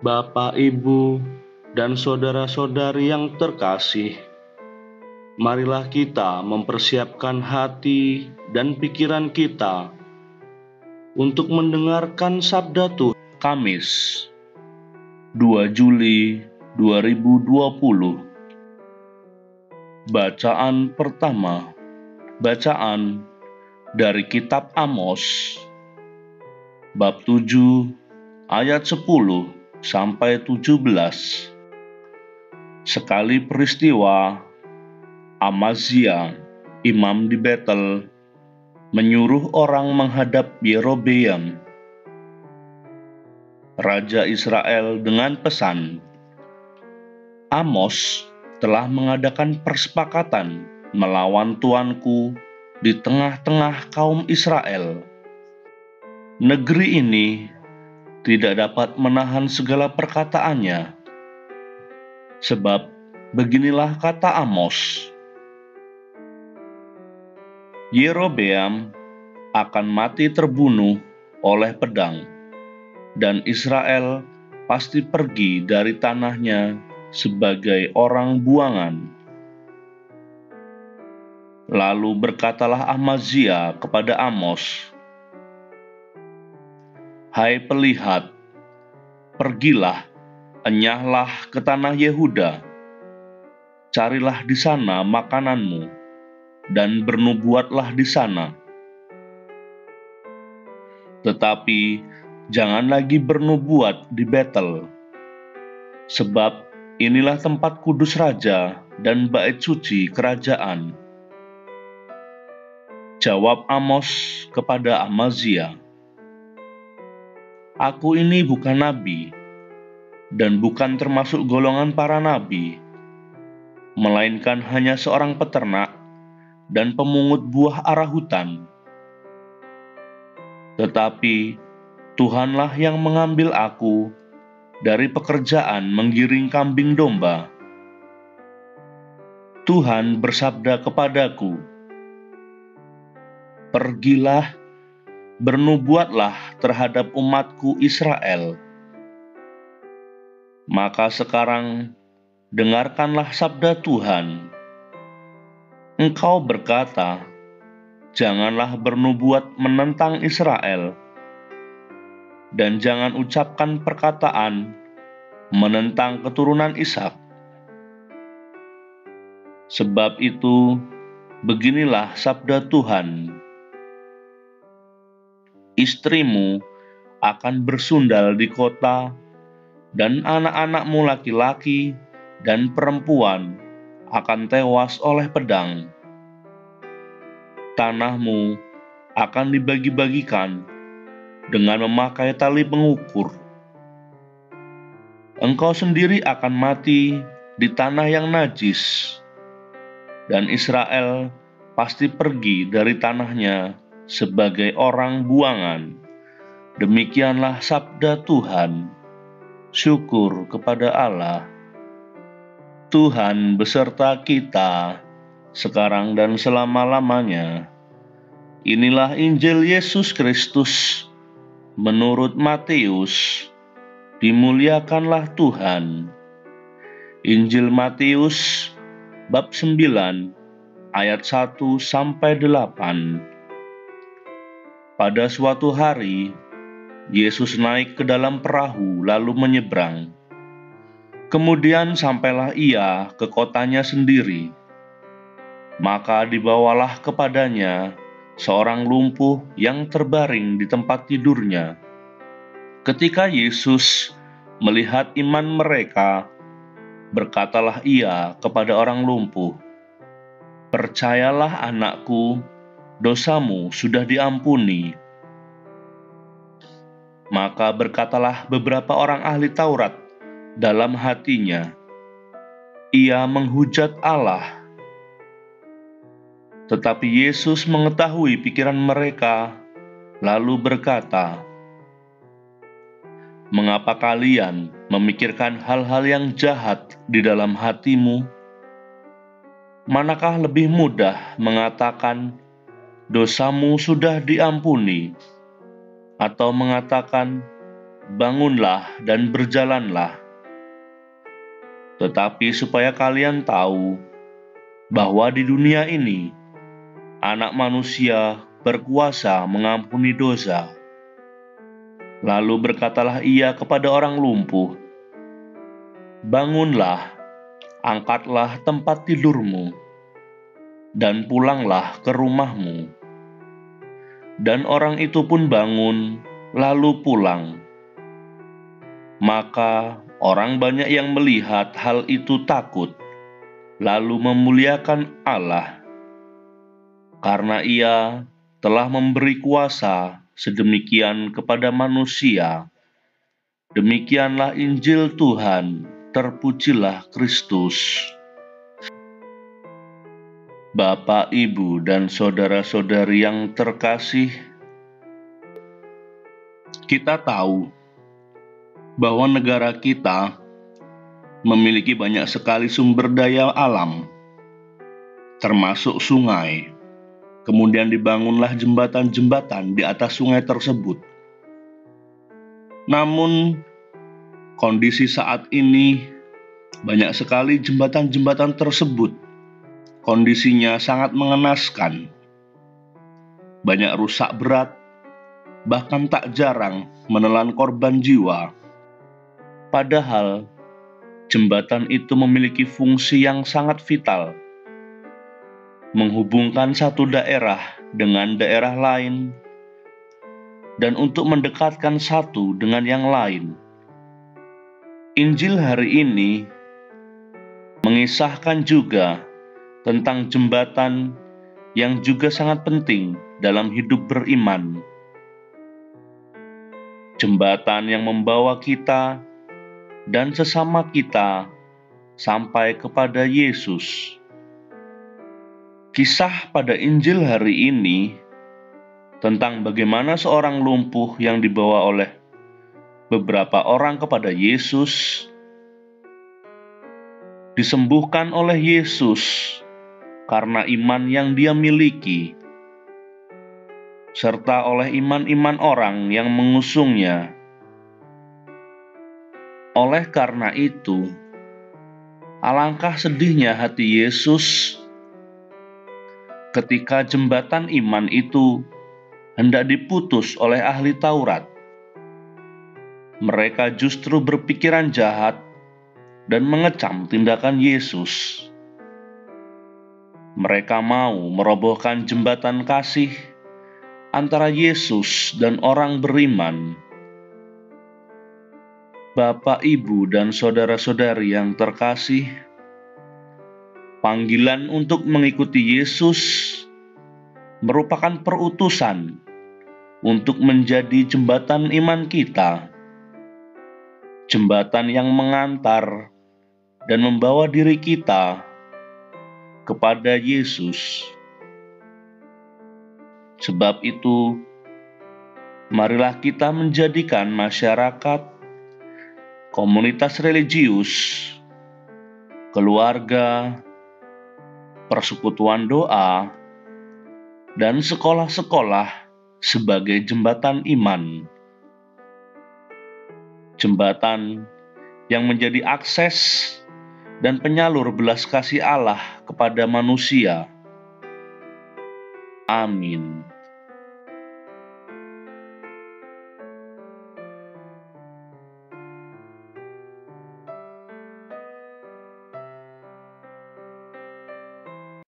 Bapak, Ibu, dan saudara-saudari yang terkasih, marilah kita mempersiapkan hati dan pikiran kita untuk mendengarkan sabda Tuhan. Kamis, 2 Juli 2020. Bacaan pertama. Bacaan dari kitab Amos, bab 7, ayat 10 sampai 17. Sekali peristiwa, Amazia, imam di Betel, menyuruh orang menghadap Yerobeam, raja Israel, dengan pesan, "Amos telah mengadakan persepakatan melawan tuanku di tengah-tengah kaum Israel. Negeri ini tidak dapat menahan segala perkataannya. Sebab beginilah kata Amos, Yerobeam akan mati terbunuh oleh pedang, dan Israel pasti pergi dari tanahnya sebagai orang buangan." Lalu berkatalah Amazia kepada Amos, "Hai pelihat, pergilah, enyahlah ke tanah Yehuda, carilah di sana makananmu, dan bernubuatlah di sana. Tetapi jangan lagi bernubuat di Betel, sebab inilah tempat kudus raja dan bait suci kerajaan." Jawab Amos kepada Amazia, "Aku ini bukan nabi, dan bukan termasuk golongan para nabi, melainkan hanya seorang peternak dan pemungut buah ara hutan. Tetapi Tuhanlah yang mengambil aku dari pekerjaan menggiring kambing domba. Tuhan bersabda kepadaku, 'Pergilah, bernubuatlah terhadap umatku Israel.' Maka sekarang dengarkanlah sabda Tuhan. Engkau berkata, 'Janganlah bernubuat menentang Israel, dan jangan ucapkan perkataan menentang keturunan Ishak. Sebab itu, beginilah sabda Tuhan, istrimu akan bersundal di kota, dan anak-anakmu laki-laki dan perempuan akan tewas oleh pedang. Tanahmu akan dibagi-bagikan dengan memakai tali pengukur. Engkau sendiri akan mati di tanah yang najis, dan Israel pasti pergi dari tanahnya sebagai orang buangan." Demikianlah sabda Tuhan. Syukur kepada Allah. Tuhan beserta kita, sekarang dan selama-lamanya. Inilah Injil Yesus Kristus menurut Matius. Dimuliakanlah Tuhan. Injil Matius bab 9 ayat 1 sampai 8. Pada suatu hari, Yesus naik ke dalam perahu lalu menyeberang. Kemudian sampailah ia ke kotanya sendiri. Maka dibawalah kepadanya seorang lumpuh yang terbaring di tempat tidurnya. Ketika Yesus melihat iman mereka, berkatalah ia kepada orang lumpuh, "Percayalah anakku, dosamu sudah diampuni." Maka berkatalah beberapa orang ahli Taurat dalam hatinya, "Ia menghujat Allah." Tetapi Yesus mengetahui pikiran mereka, lalu berkata, "Mengapa kalian memikirkan hal-hal yang jahat di dalam hatimu? Manakah lebih mudah mengatakan, 'Dosamu sudah diampuni,' atau mengatakan, bangunlah dan berjalanlah. Tetapi supaya kalian tahu bahwa di dunia ini Anak Manusia berkuasa mengampuni dosa. Lalu berkatalah ia kepada orang lumpuh, bangunlah, angkatlah tempat tidurmu, dan pulanglah ke rumahmu. Dan orang itu pun bangun, lalu pulang. Maka orang banyak yang melihat hal itu takut, lalu memuliakan Allah, karena ia telah memberi kuasa sedemikian kepada manusia. Demikianlah Injil Tuhan, terpujilah Kristus. Bapak, Ibu, dan saudara-saudari yang terkasih, kita tahu bahwa negara kita memiliki banyak sekali sumber daya alam, termasuk sungai. Kemudian dibangunlah jembatan-jembatan di atas sungai tersebut. Namun, kondisi saat ini banyak sekali jembatan-jembatan tersebut kondisinya sangat mengenaskan. Banyak rusak berat, bahkan tak jarang menelan korban jiwa. Padahal, jembatan itu memiliki fungsi yang sangat vital, menghubungkan satu daerah dengan daerah lain, dan untuk mendekatkan satu dengan yang lain. Injil hari ini mengisahkan juga tentang jembatan yang juga sangat penting dalam hidup beriman. Jembatan yang membawa kita dan sesama kita sampai kepada Yesus. Kisah pada Injil hari ini tentang bagaimana seorang lumpuh yang dibawa oleh beberapa orang kepada Yesus disembuhkan oleh Yesus karena iman yang dia miliki, serta oleh iman-iman orang yang mengusungnya. Oleh karena itu, alangkah sedihnya hati Yesus ketika jembatan iman itu hendak diputus oleh ahli Taurat. Mereka justru berpikiran jahat dan mengecam tindakan Yesus. Mereka mau merobohkan jembatan kasih antara Yesus dan orang beriman. Bapak, Ibu, dan saudara-saudari yang terkasih, panggilan untuk mengikuti Yesus merupakan perutusan untuk menjadi jembatan iman kita. Jembatan yang mengantar dan membawa diri kita kepada Yesus. Sebab itu, marilah kita menjadikan masyarakat, komunitas religius, keluarga, persekutuan doa, dan sekolah-sekolah sebagai jembatan iman. Jembatan yang menjadi akses dan penyalur belas kasih Allah kepada manusia. Amin.